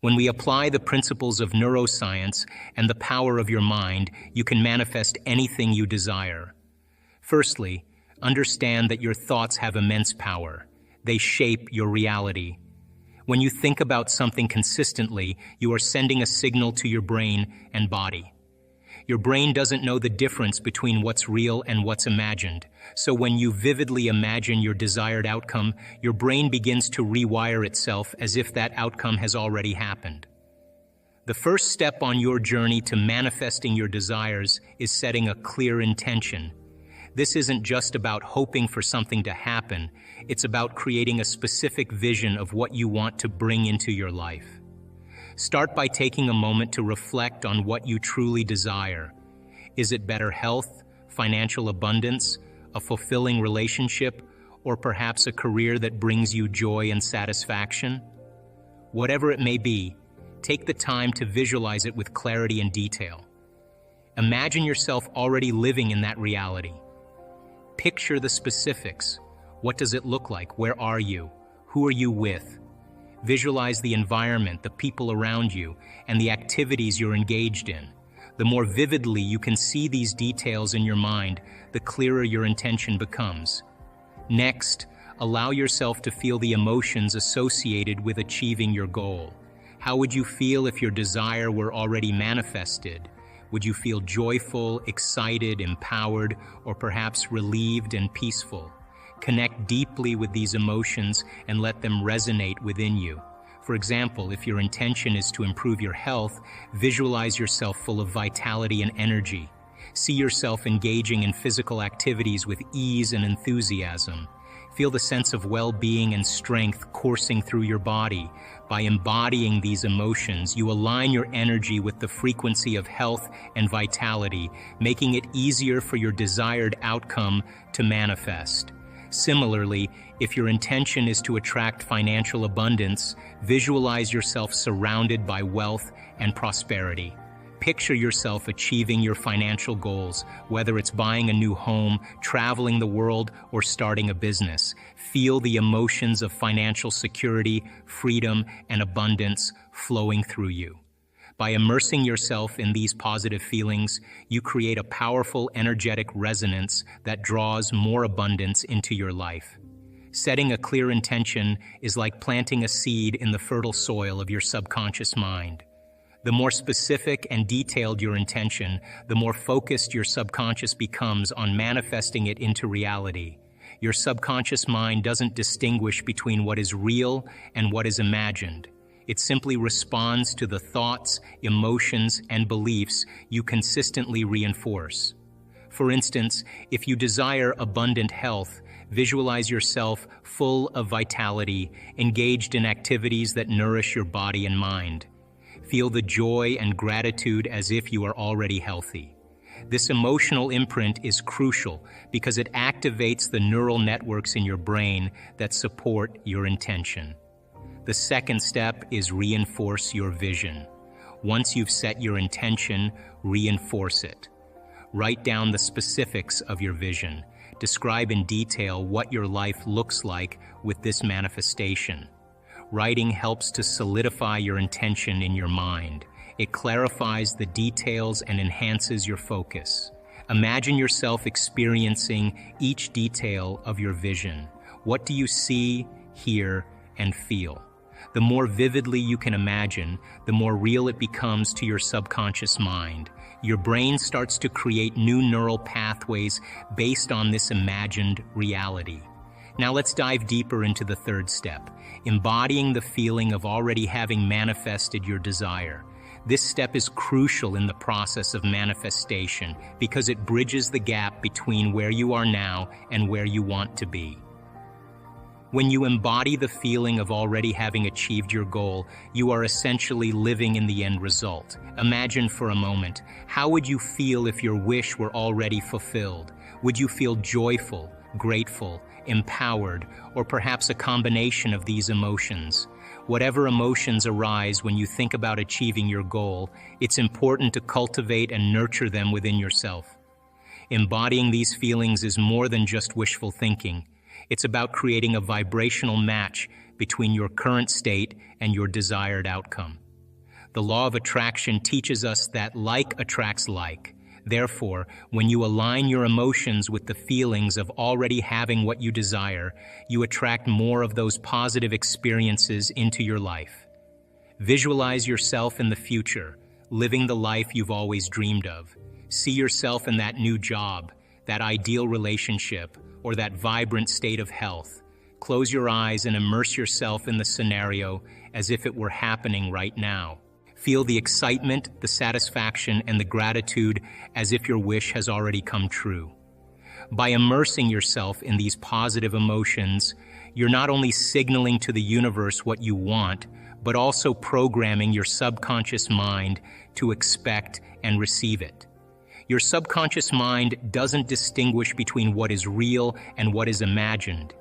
When we apply the principles of neuroscience and the power of your mind, you can manifest anything you desire. Firstly, understand that your thoughts have immense power. They shape your reality. When you think about something consistently, you are sending a signal to your brain and body. Your brain doesn't know the difference between what's real and what's imagined. So when you vividly imagine your desired outcome, your brain begins to rewire itself as if that outcome has already happened. The first step on your journey to manifesting your desires is setting a clear intention. This isn't just about hoping for something to happen, it's about creating a specific vision of what you want to bring into your life. Start by taking a moment to reflect on what you truly desire. Is it better health, financial abundance, a fulfilling relationship, or perhaps a career that brings you joy and satisfaction? Whatever it may be, take the time to visualize it with clarity and detail. Imagine yourself already living in that reality. Picture the specifics. What does it look like? Where are you? Who are you with? Visualize the environment, the people around you, and the activities you're engaged in. The more vividly you can see these details in your mind, the clearer your intention becomes. Next, allow yourself to feel the emotions associated with achieving your goal. How would you feel if your desire were already manifested? Would you feel joyful, excited, empowered, or perhaps relieved and peaceful? Connect deeply with these emotions and let them resonate within you. For example, if your intention is to improve your health, visualize yourself full of vitality and energy. See yourself engaging in physical activities with ease and enthusiasm. Feel the sense of well-being and strength coursing through your body. By embodying these emotions, you align your energy with the frequency of health and vitality, making it easier for your desired outcome to manifest. Similarly, if your intention is to attract financial abundance, visualize yourself surrounded by wealth and prosperity. Picture yourself achieving your financial goals, whether it's buying a new home, traveling the world, or starting a business. Feel the emotions of financial security, freedom, and abundance flowing through you. By immersing yourself in these positive feelings, you create a powerful, energetic resonance that draws more abundance into your life. Setting a clear intention is like planting a seed in the fertile soil of your subconscious mind. The more specific and detailed your intention, the more focused your subconscious becomes on manifesting it into reality. Your subconscious mind doesn't distinguish between what is real and what is imagined. It simply responds to the thoughts, emotions, and beliefs you consistently reinforce. For instance, if you desire abundant health, visualize yourself full of vitality, engaged in activities that nourish your body and mind. Feel the joy and gratitude as if you are already healthy. This emotional imprint is crucial because it activates the neural networks in your brain that support your intention. The second step is reinforce your vision. Once you've set your intention, reinforce it. Write down the specifics of your vision. Describe in detail what your life looks like with this manifestation. Writing helps to solidify your intention in your mind. It clarifies the details and enhances your focus. Imagine yourself experiencing each detail of your vision. What do you see, hear, and feel? The more vividly you can imagine, the more real it becomes to your subconscious mind. Your brain starts to create new neural pathways based on this imagined reality. Now let's dive deeper into the third step, embodying the feeling of already having manifested your desire. This step is crucial in the process of manifestation because it bridges the gap between where you are now and where you want to be. When you embody the feeling of already having achieved your goal, you are essentially living in the end result. Imagine for a moment, how would you feel if your wish were already fulfilled? Would you feel joyful, grateful, empowered, or perhaps a combination of these emotions? Whatever emotions arise when you think about achieving your goal, it's important to cultivate and nurture them within yourself. Embodying these feelings is more than just wishful thinking. It's about creating a vibrational match between your current state and your desired outcome. The law of attraction teaches us that like attracts like. Therefore, when you align your emotions with the feelings of already having what you desire, you attract more of those positive experiences into your life. Visualize yourself in the future, living the life you've always dreamed of. See yourself in that new job, that ideal relationship, or that vibrant state of health. Close your eyes and immerse yourself in the scenario as if it were happening right now. Feel the excitement, the satisfaction, and the gratitude as if your wish has already come true. By immersing yourself in these positive emotions, you're not only signaling to the universe what you want, but also programming your subconscious mind to expect and receive it. Your subconscious mind doesn't distinguish between what is real and what is imagined.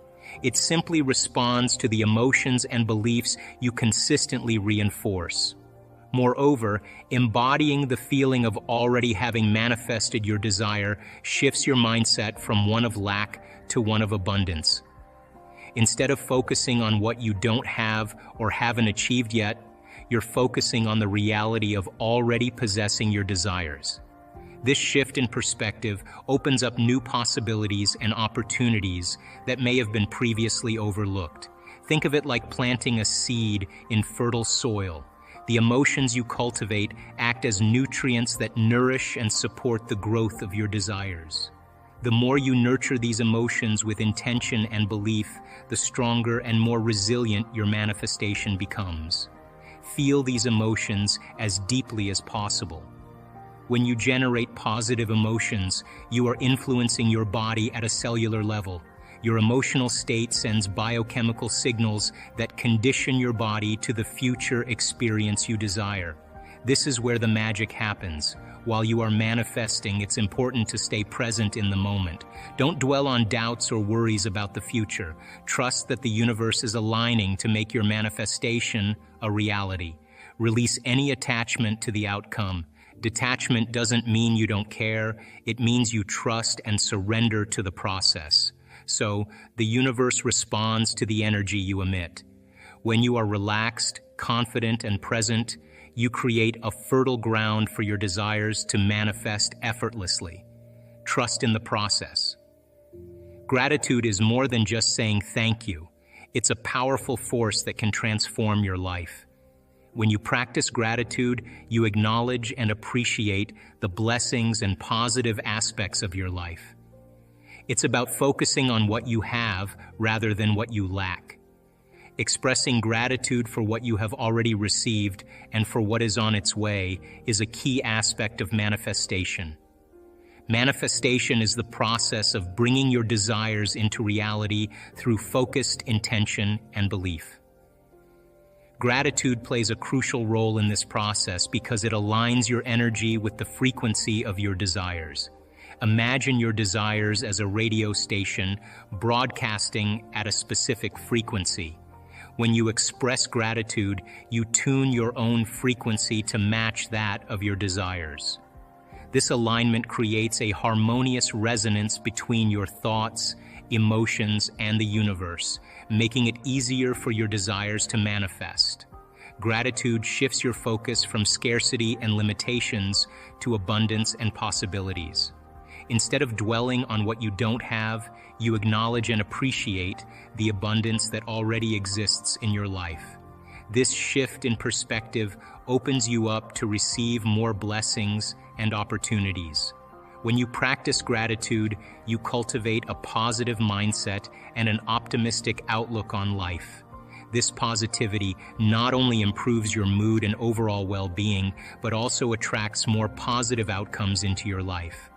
It simply responds to the emotions and beliefs you consistently reinforce. Moreover, embodying the feeling of already having manifested your desire shifts your mindset from one of lack to one of abundance. Instead of focusing on what you don't have or haven't achieved yet, you're focusing on the reality of already possessing your desires. This shift in perspective opens up new possibilities and opportunities that may have been previously overlooked. Think of it like planting a seed in fertile soil. The emotions you cultivate act as nutrients that nourish and support the growth of your desires. The more you nurture these emotions with intention and belief, the stronger and more resilient your manifestation becomes. Feel these emotions as deeply as possible. When you generate positive emotions, you are influencing your body at a cellular level. Your emotional state sends biochemical signals that condition your body to the future experience you desire. This is where the magic happens. While you are manifesting, it's important to stay present in the moment. Don't dwell on doubts or worries about the future. Trust that the universe is aligning to make your manifestation a reality. Release any attachment to the outcome. Detachment doesn't mean you don't care. It means you trust and surrender to the process. So, the universe responds to the energy you emit. When you are relaxed, confident, and present, you create a fertile ground for your desires to manifest effortlessly. Trust in the process. Gratitude is more than just saying thank you. It's a powerful force that can transform your life. When you practice gratitude, you acknowledge and appreciate the blessings and positive aspects of your life. It's about focusing on what you have rather than what you lack. Expressing gratitude for what you have already received and for what is on its way is a key aspect of manifestation. Manifestation is the process of bringing your desires into reality through focused intention and belief. Gratitude plays a crucial role in this process because it aligns your energy with the frequency of your desires. Imagine your desires as a radio station broadcasting at a specific frequency. When you express gratitude, you tune your own frequency to match that of your desires. This alignment creates a harmonious resonance between your thoughts, emotions, and the universe, making it easier for your desires to manifest. Gratitude shifts your focus from scarcity and limitations to abundance and possibilities. Instead of dwelling on what you don't have, you acknowledge and appreciate the abundance that already exists in your life. This shift in perspective opens you up to receive more blessings and opportunities. When you practice gratitude, you cultivate a positive mindset and an optimistic outlook on life. This positivity not only improves your mood and overall well-being, but also attracts more positive outcomes into your life.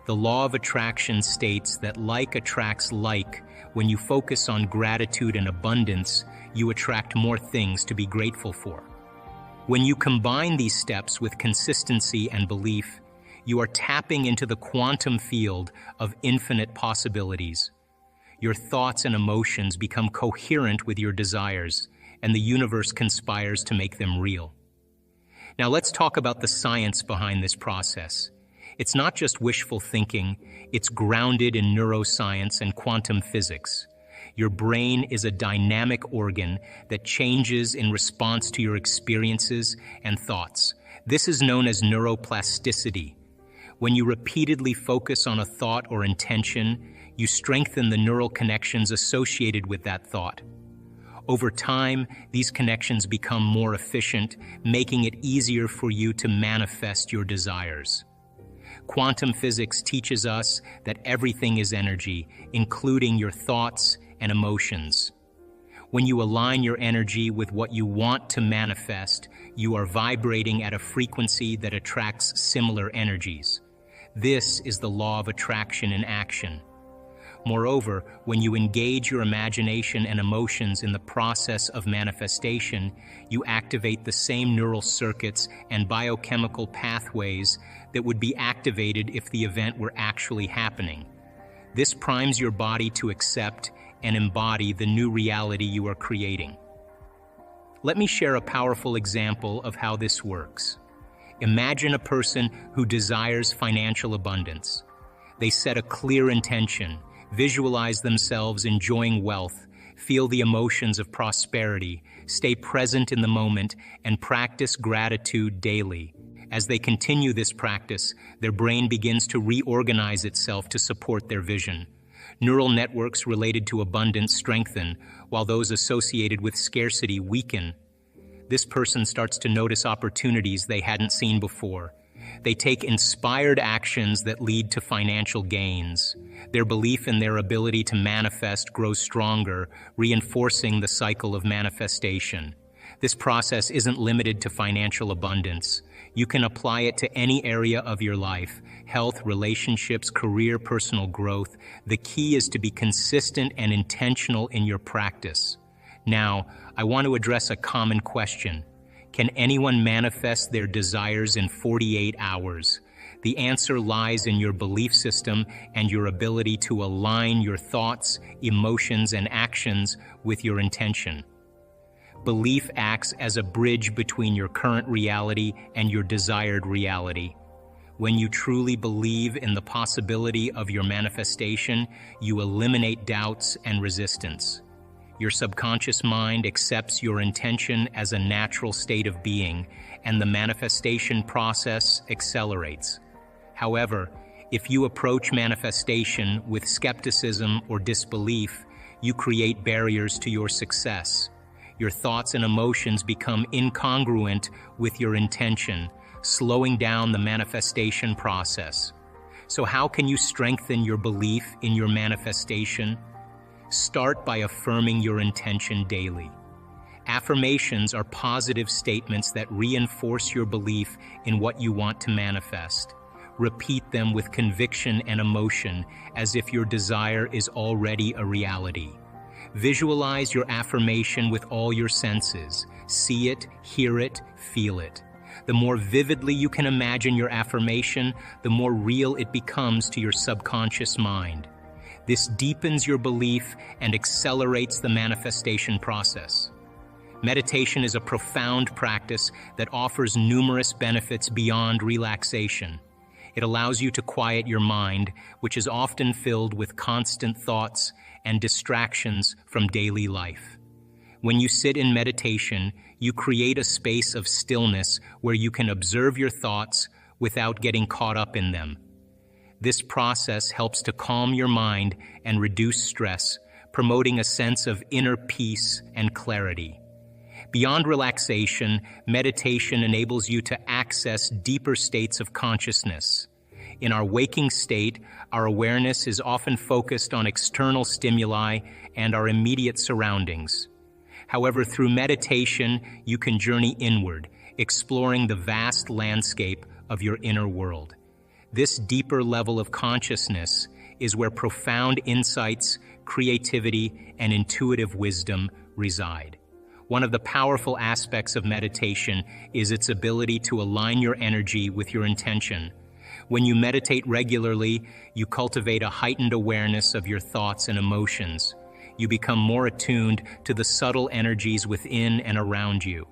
The law of attraction states that like attracts like. When you focus on gratitude and abundance, you attract more things to be grateful for. When you combine these steps with consistency and belief, you are tapping into the quantum field of infinite possibilities. Your thoughts and emotions become coherent with your desires, and the universe conspires to make them real. Now let's talk about the science behind this process. It's not just wishful thinking, it's grounded in neuroscience and quantum physics. Your brain is a dynamic organ that changes in response to your experiences and thoughts. This is known as neuroplasticity. When you repeatedly focus on a thought or intention, you strengthen the neural connections associated with that thought. Over time, these connections become more efficient, making it easier for you to manifest your desires. Quantum physics teaches us that everything is energy, including your thoughts and emotions. When you align your energy with what you want to manifest, you are vibrating at a frequency that attracts similar energies. This is the law of attraction in action. Moreover, when you engage your imagination and emotions in the process of manifestation, you activate the same neural circuits and biochemical pathways that would be activated if the event were actually happening. This primes your body to accept and embody the new reality you are creating. Let me share a powerful example of how this works. Imagine a person who desires financial abundance. They set a clear intention, visualize themselves enjoying wealth, feel the emotions of prosperity, stay present in the moment, and practice gratitude daily. As they continue this practice, their brain begins to reorganize itself to support their vision. Neural networks related to abundance strengthen, while those associated with scarcity weaken. This person starts to notice opportunities they hadn't seen before. They take inspired actions that lead to financial gains. Their belief in their ability to manifest grows stronger, reinforcing the cycle of manifestation. This process isn't limited to financial abundance. You can apply it to any area of your life: health, relationships, career, personal growth. The key is to be consistent and intentional in your practice. Now, I want to address a common question. Can anyone manifest their desires in 48 hours? The answer lies in your belief system and your ability to align your thoughts, emotions, and actions with your intention. Belief acts as a bridge between your current reality and your desired reality. When you truly believe in the possibility of your manifestation, you eliminate doubts and resistance. Your subconscious mind accepts your intention as a natural state of being, and the manifestation process accelerates. However, if you approach manifestation with skepticism or disbelief, you create barriers to your success. Your thoughts and emotions become incongruent with your intention, slowing down the manifestation process. So how can you strengthen your belief in your manifestation? Start by affirming your intention daily. Affirmations are positive statements that reinforce your belief in what you want to manifest. Repeat them with conviction and emotion, as if your desire is already a reality. Visualize your affirmation with all your senses. See it, hear it, feel it. The more vividly you can imagine your affirmation, the more real it becomes to your subconscious mind. This deepens your belief and accelerates the manifestation process. Meditation is a profound practice that offers numerous benefits beyond relaxation. It allows you to quiet your mind, which is often filled with constant thoughts and distractions from daily life. When you sit in meditation, you create a space of stillness where you can observe your thoughts without getting caught up in them. This process helps to calm your mind and reduce stress, promoting a sense of inner peace and clarity. Beyond relaxation, meditation enables you to access deeper states of consciousness. In our waking state, our awareness is often focused on external stimuli and our immediate surroundings. However, through meditation, you can journey inward, exploring the vast landscape of your inner world. This deeper level of consciousness is where profound insights, creativity, and intuitive wisdom reside. One of the powerful aspects of meditation is its ability to align your energy with your intention. When you meditate regularly, you cultivate a heightened awareness of your thoughts and emotions. You become more attuned to the subtle energies within and around you.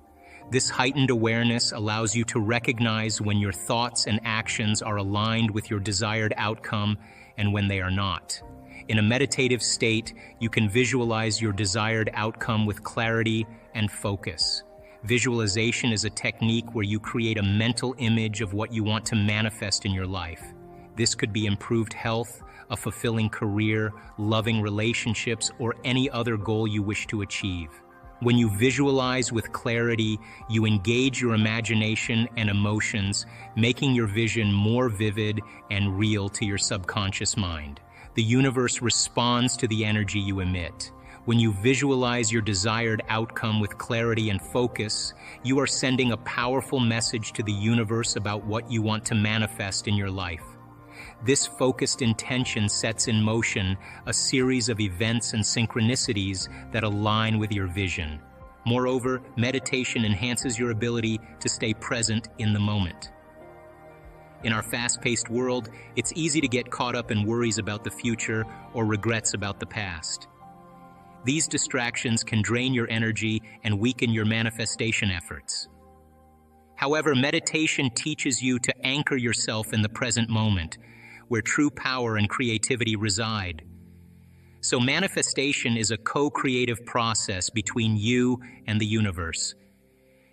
This heightened awareness allows you to recognize when your thoughts and actions are aligned with your desired outcome and when they are not. In a meditative state, you can visualize your desired outcome with clarity and focus. Visualization is a technique where you create a mental image of what you want to manifest in your life. This could be improved health, a fulfilling career, loving relationships, or any other goal you wish to achieve. When you visualize with clarity, you engage your imagination and emotions, making your vision more vivid and real to your subconscious mind. The universe responds to the energy you emit. When you visualize your desired outcome with clarity and focus, you are sending a powerful message to the universe about what you want to manifest in your life. This focused intention sets in motion a series of events and synchronicities that align with your vision. Moreover, meditation enhances your ability to stay present in the moment. In our fast-paced world, it's easy to get caught up in worries about the future or regrets about the past. These distractions can drain your energy and weaken your manifestation efforts. However, meditation teaches you to anchor yourself in the present moment, where true power and creativity reside. So manifestation is a co-creative process between you and the universe.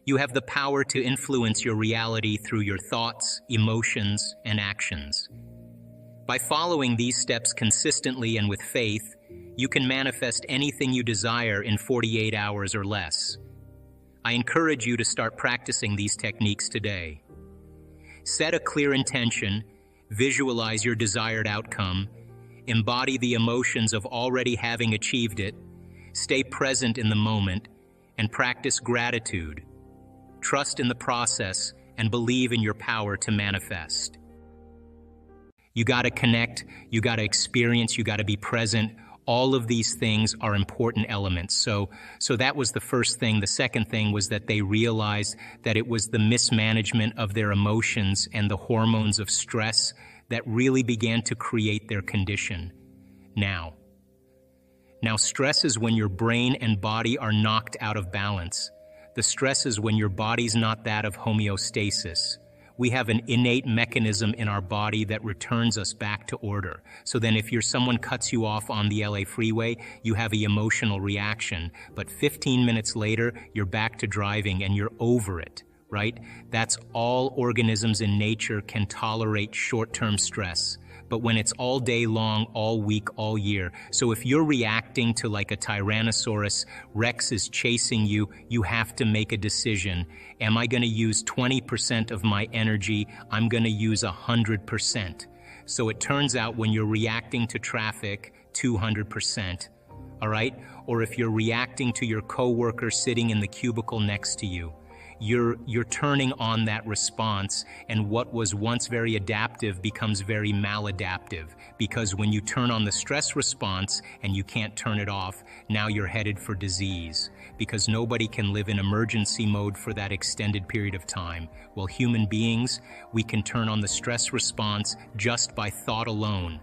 You have the power to influence your reality through your thoughts, emotions, and actions. By following these steps consistently and with faith, you can manifest anything you desire in 48 hours or less. I encourage you to start practicing these techniques today. Set a clear intention, visualize your desired outcome, embody the emotions of already having achieved it, stay present in the moment, and practice gratitude. Trust in the process and believe in your power to manifest. You gotta connect, you gotta experience, you gotta be present. All of these things are important elements. So that was the first thing. The second thing was that they realized that it was the mismanagement of their emotions and the hormones of stress that really began to create their condition. Now, stress is when your brain and body are knocked out of balance. The stress is when your body's not that of homeostasis. We have an innate mechanism in our body that returns us back to order. So then if someone cuts you off on the LA freeway, you have an emotional reaction, but 15 minutes later, you're back to driving and you're over it, right? That's all organisms in nature can tolerate short-term stress. But when it's all day long, all week, all year. So if you're reacting to like a Tyrannosaurus Rex is chasing you, you have to make a decision. Am I going to use 20% of my energy? I'm going to use 100%. So it turns out when you're reacting to traffic, 200%. All right? Or if you're reacting to your coworker sitting in the cubicle next to you, you're turning on that response, and what was once very adaptive becomes very maladaptive, because when you turn on the stress response and you can't turn it off, now you're headed for disease, because nobody can live in emergency mode for that extended period of time. Well, human beings, we can turn on the stress response just by thought alone.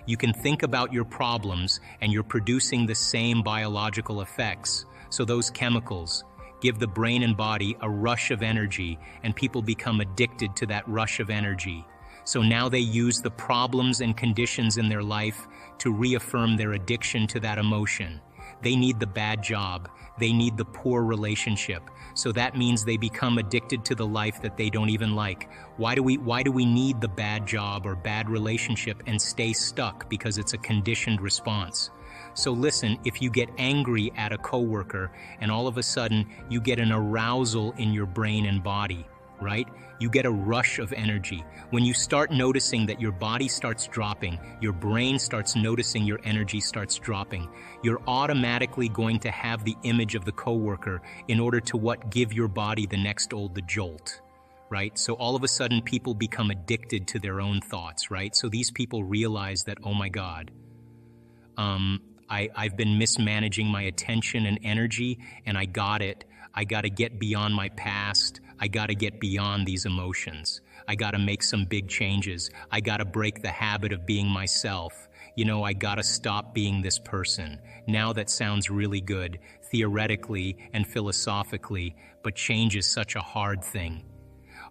You can think about your problems and you're producing the same biological effects. So those chemicals give the brain and body a rush of energy, and people become addicted to that rush of energy. So now they use the problems and conditions in their life to reaffirm their addiction to that emotion. They need the bad job. They need the poor relationship. So that means they become addicted to the life that they don't even like. Why do we need the bad job or bad relationship and stay stuck? Because it's a conditioned response. So listen, if you get angry at a coworker and all of a sudden you get an arousal in your brain and body, right? You get a rush of energy. When you start noticing that your body starts dropping, your brain starts noticing your energy starts dropping, you're automatically going to have the image of the coworker in order to give your body the next the jolt, right? So all of a sudden people become addicted to their own thoughts, right? So these people realize that, oh my God, I've been mismanaging my attention and energy, and I got it. I got to get beyond my past. I got to get beyond these emotions. I got to make some big changes. I got to break the habit of being myself. I got to stop being this person. Now that sounds really good, theoretically and philosophically, but change is such a hard thing.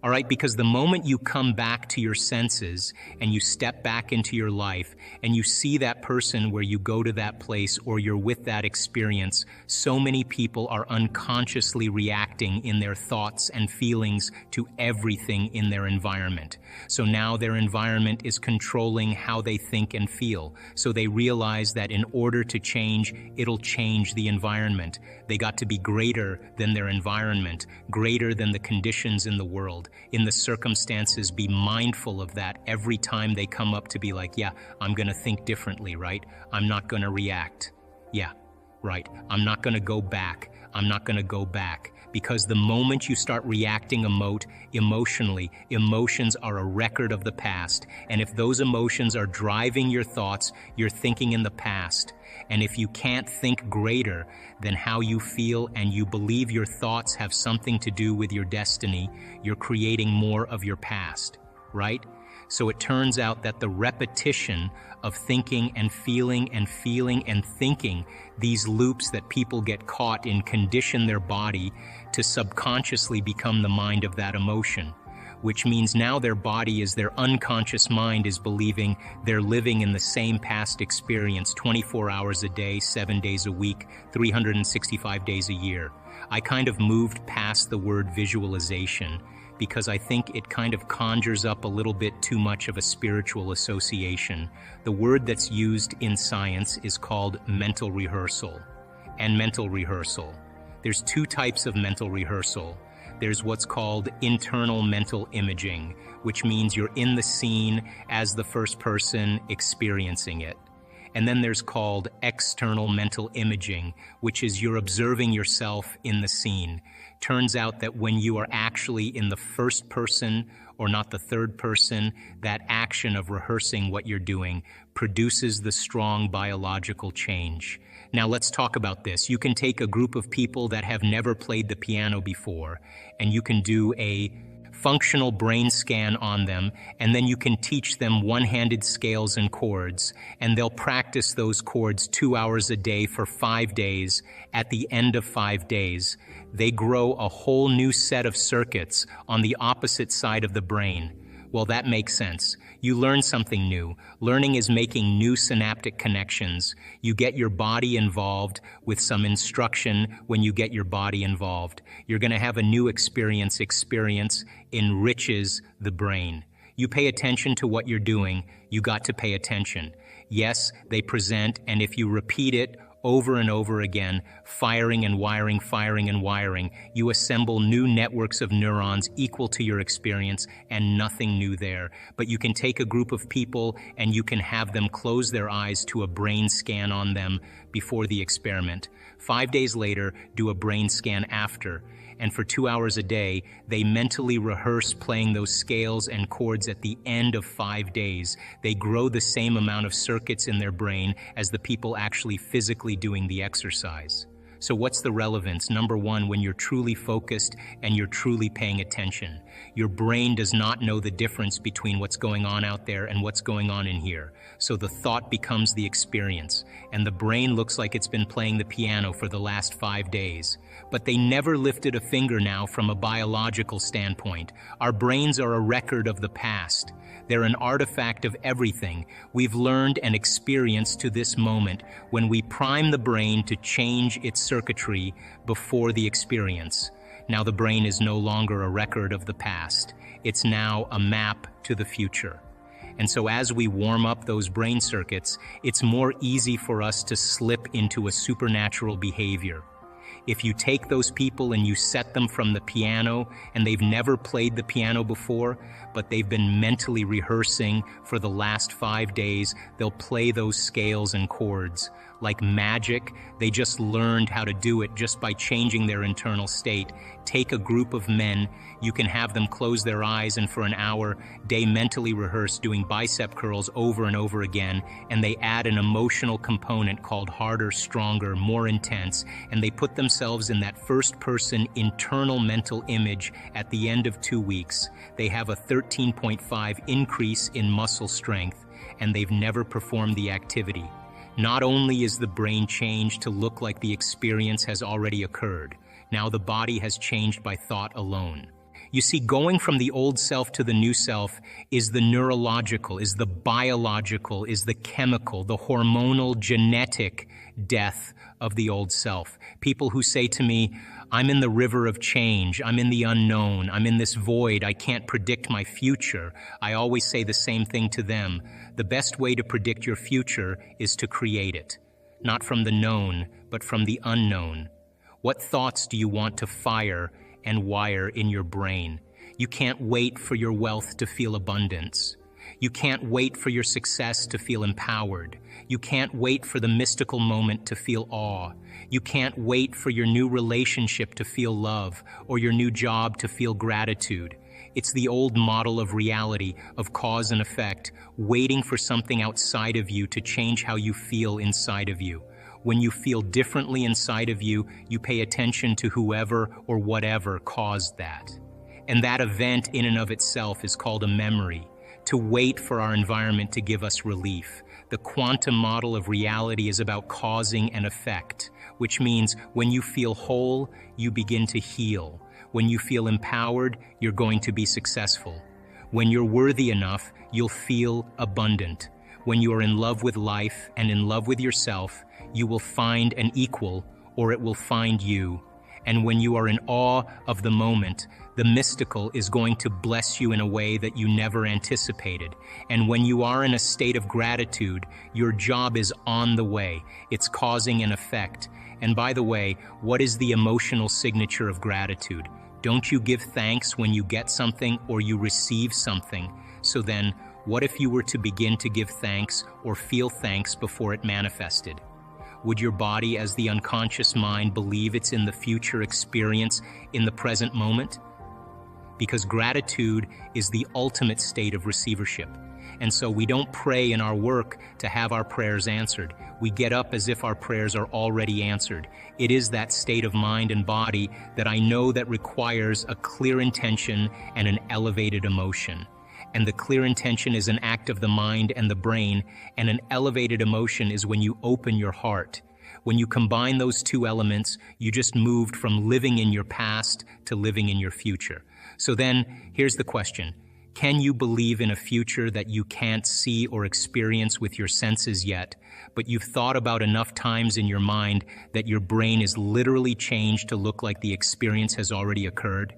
All right, because the moment you come back to your senses and you step back into your life and you see that person where you go to that place or you're with that experience, so many people are unconsciously reacting in their thoughts and feelings to everything in their environment. So now their environment is controlling how they think and feel. So they realize that in order to change, it'll change the environment. They got to be greater than their environment, greater than the conditions in the world, in the circumstances. Be mindful of that every time they come up to be like, yeah, I'm going to think differently, right? I'm not going to react. Yeah, right. I'm not going to go back. I'm not going to go back. Because the moment you start reacting emotionally, emotions are a record of the past. And if those emotions are driving your thoughts, you're thinking in the past. And if you can't think greater than how you feel and you believe your thoughts have something to do with your destiny, you're creating more of your past, right? So it turns out that the repetition of thinking and feeling and feeling and thinking, these loops that people get caught in, condition their body to subconsciously become the mind of that emotion, which means now their body is, their unconscious mind is believing they're living in the same past experience 24 hours a day, 7 days a week, 365 days a year. I kind of moved past the word visualization because I think it kind of conjures up a little bit too much of a spiritual association. The word that's used in science is called mental rehearsal. And mental rehearsal. There's two types of mental rehearsal. There's what's called internal mental imaging, which means you're in the scene as the first person experiencing it. And then there's called external mental imaging, which is you're observing yourself in the scene. Turns out that when you are actually in the first person or not the third person, that action of rehearsing what you're doing produces the strong biological change. Now let's talk about this. You can take a group of people that have never played the piano before, and you can do a functional brain scan on them, and then you can teach them one-handed scales and chords, and they'll practice those chords 2 hours a day for 5 days. At the end of 5 days, they grow a whole new set of circuits on the opposite side of the brain. Well, that makes sense. You learn something new. Learning is making new synaptic connections. You get your body involved with some instruction. When you get your body involved, you're going to have a new experience. Experience enriches the brain. You pay attention to what you're doing. You got to pay attention. Yes, they present, and if you repeat it over and over again, firing and wiring, you assemble new networks of neurons equal to your experience, and nothing new there. But you can take a group of people and you can have them close their eyes to a brain scan on them before the experiment. 5 days later, do a brain scan after. And for 2 hours a day, they mentally rehearse playing those scales and chords. At the end of 5 days, they grow the same amount of circuits in their brain as the people actually physically doing the exercise. So what's the relevance? Number one, when you're truly focused and you're truly paying attention, your brain does not know the difference between what's going on out there and what's going on in here. So the thought becomes the experience, and the brain looks like it's been playing the piano for the last 5 days. But they never lifted a finger now from a biological standpoint. Our brains are a record of the past. They're an artifact of everything we've learned and experienced to this moment when we prime the brain to change its circuitry before the experience. Now the brain is no longer a record of the past. It's now a map to the future. And so as we warm up those brain circuits, it's more easy for us to slip into a supernatural behavior. If you take those people and you set them from the piano and they've never played the piano before, but they've been mentally rehearsing for the last 5 days, they'll play those scales and chords. Like magic, they just learned how to do it just by changing their internal state. Take a group of men, you can have them close their eyes and for an hour, they mentally rehearse doing bicep curls over and over again, and they add an emotional component called harder, stronger, more intense, and they put themselves in that first-person internal mental image. At the end of 2 weeks, they have a 13.5 increase in muscle strength, and they've never performed the activity. Not only is the brain changed to look like the experience has already occurred, now the body has changed by thought alone. You see, going from the old self to the new self is the neurological, is the biological, is the chemical, the hormonal, genetic death of the old self. People who say to me, I'm in the river of change, I'm in the unknown, I'm in this void, I can't predict my future. I always say the same thing to them. The best way to predict your future is to create it. Not from the known, but from the unknown. What thoughts do you want to fire and wire in your brain? You can't wait for your wealth to feel abundance. You can't wait for your success to feel empowered. You can't wait for the mystical moment to feel awe. You can't wait for your new relationship to feel love or your new job to feel gratitude. It's the old model of reality, of cause and effect, waiting for something outside of you to change how you feel inside of you. When you feel differently inside of you, you pay attention to whoever or whatever caused that. And that event in and of itself is called a memory. To wait for our environment to give us relief. The quantum model of reality is about causing and effect, which means when you feel whole, you begin to heal. When you feel empowered, you're going to be successful. When you're worthy enough, you'll feel abundant. When you are in love with life and in love with yourself, you will find an equal, or it will find you. And when you are in awe of the moment, the mystical is going to bless you in a way that you never anticipated. And when you are in a state of gratitude, your job is on the way. It's causing an effect. And by the way, what is the emotional signature of gratitude? Don't you give thanks when you get something or you receive something? So then, what if you were to begin to give thanks or feel thanks before it manifested? Would your body as the unconscious mind believe it's in the future experience in the present moment? Because gratitude is the ultimate state of receivership. And so we don't pray in our work to have our prayers answered. We get up as if our prayers are already answered. It is that state of mind and body that I know that requires a clear intention and an elevated emotion. And the clear intention is an act of the mind and the brain, and an elevated emotion is when you open your heart. When you combine those two elements, you just moved from living in your past to living in your future. So then, here's the question. Can you believe in a future that you can't see or experience with your senses yet, but you've thought about enough times in your mind that your brain is literally changed to look like the experience has already occurred?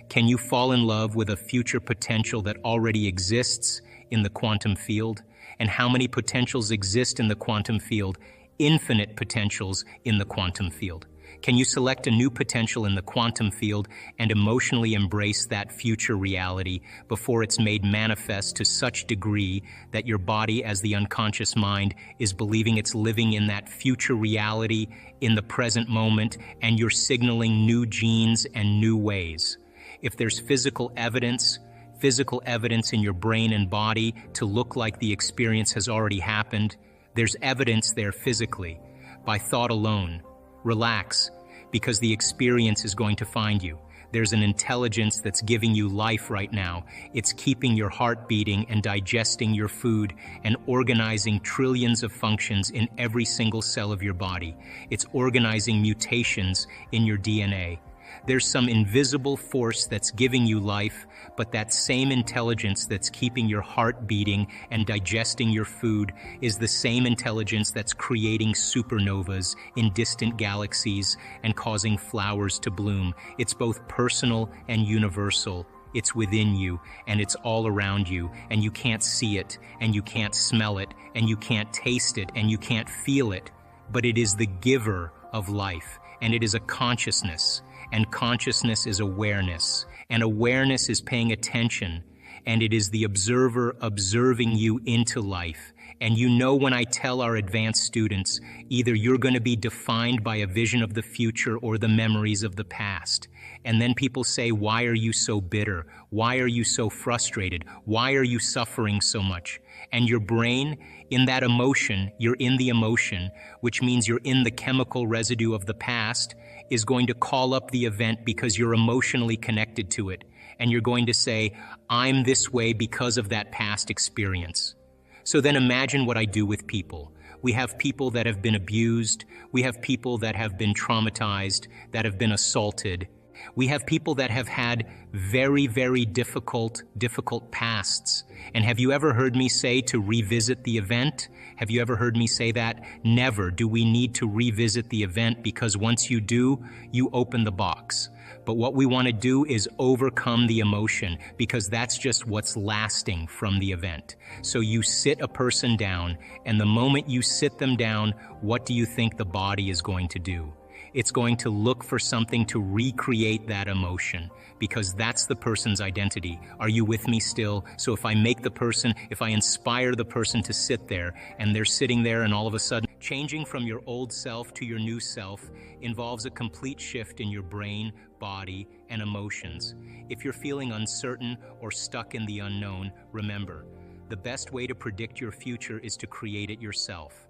Can you fall in love with a future potential that already exists in the quantum field? And how many potentials exist in the quantum field? Infinite potentials in the quantum field. Can you select a new potential in the quantum field and emotionally embrace that future reality before it's made manifest to such degree that your body as the unconscious mind is believing it's living in that future reality in the present moment, and you're signaling new genes and new ways? If there's physical evidence in your brain and body to look like the experience has already happened, there's evidence there physically, by thought alone. Relax, because the experience is going to find you. There's an intelligence that's giving you life right now. It's keeping your heart beating and digesting your food and organizing trillions of functions in every single cell of your body. It's organizing mutations in your DNA. There's some invisible force that's giving you life, but that same intelligence that's keeping your heart beating and digesting your food is the same intelligence that's creating supernovas in distant galaxies and causing flowers to bloom. It's both personal and universal. It's within you, and it's all around you, and you can't see it, and you can't smell it, and you can't taste it, and you can't feel it, but it is the giver of life, and it is a consciousness. And consciousness is awareness, and awareness is paying attention, and it is the observer observing you into life. And you know, when I tell our advanced students, either you're going to be defined by a vision of the future or the memories of the past. And then people say, why are you so bitter? Why are you so frustrated? Why are you suffering so much? And your brain, in that emotion, you're in the emotion, which means you're in the chemical residue of the past, is going to call up the event because you're emotionally connected to it. And you're going to say, I'm this way because of that past experience. So then imagine what I do with people. We have people that have been abused. We have people that have been traumatized, that have been assaulted. We have people that have had very, very difficult pasts. And have you ever heard me say to revisit the event? Have you ever heard me say that? Never do we need to revisit the event, because once you do, you open the box. But what we want to do is overcome the emotion, because that's just what's lasting from the event. So you sit a person down, and the moment you sit them down, what do you think the body is going to do? It's going to look for something to recreate that emotion, because that's the person's identity. Are you with me still? So if I inspire the person to sit there, and they're sitting there, and all of a sudden, changing from your old self to your new self involves a complete shift in your brain, body, and emotions. If you're feeling uncertain or stuck in the unknown, remember, the best way to predict your future is to create it yourself.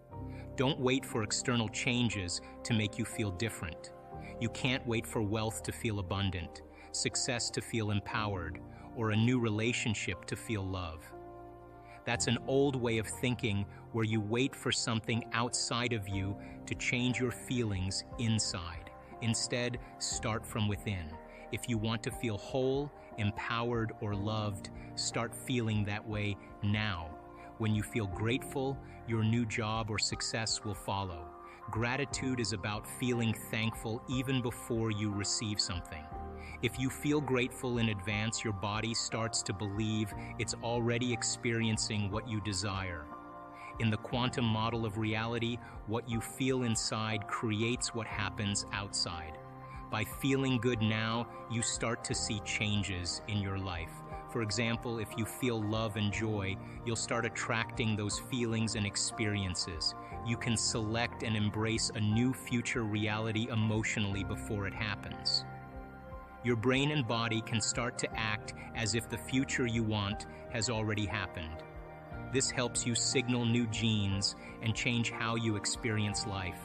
Don't wait for external changes to make you feel different. You can't wait for wealth to feel abundant, success to feel empowered, or a new relationship to feel love. That's an old way of thinking, where you wait for something outside of you to change your feelings inside. Instead, start from within. If you want to feel whole, empowered, or loved, start feeling that way now. When you feel grateful, your new job or success will follow. Gratitude is about feeling thankful even before you receive something. If you feel grateful in advance, your body starts to believe it's already experiencing what you desire. In the quantum model of reality, what you feel inside creates what happens outside. By feeling good now, you start to see changes in your life. For example, if you feel love and joy, you'll start attracting those feelings and experiences. You can select and embrace a new future reality emotionally before it happens. Your brain and body can start to act as if the future you want has already happened. This helps you signal new genes and change how you experience life.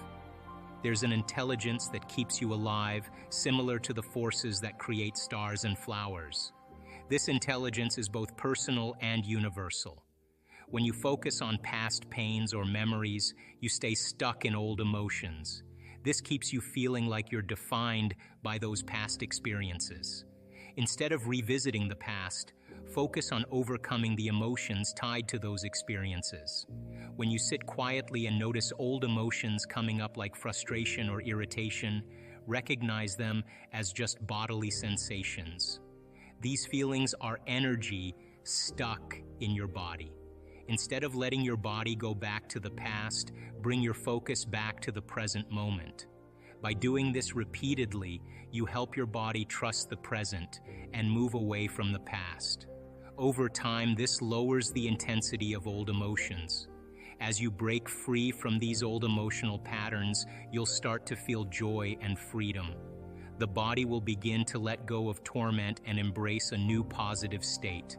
There's an intelligence that keeps you alive, similar to the forces that create stars and flowers. This intelligence is both personal and universal. When you focus on past pains or memories, you stay stuck in old emotions. This keeps you feeling like you're defined by those past experiences. Instead of revisiting the past, focus on overcoming the emotions tied to those experiences. When you sit quietly and notice old emotions coming up like frustration or irritation, recognize them as just bodily sensations. These feelings are energy stuck in your body. Instead of letting your body go back to the past, bring your focus back to the present moment. By doing this repeatedly, you help your body trust the present and move away from the past. Over time, this lowers the intensity of old emotions. As you break free from these old emotional patterns, you'll start to feel joy and freedom. The body will begin to let go of torment and embrace a new positive state.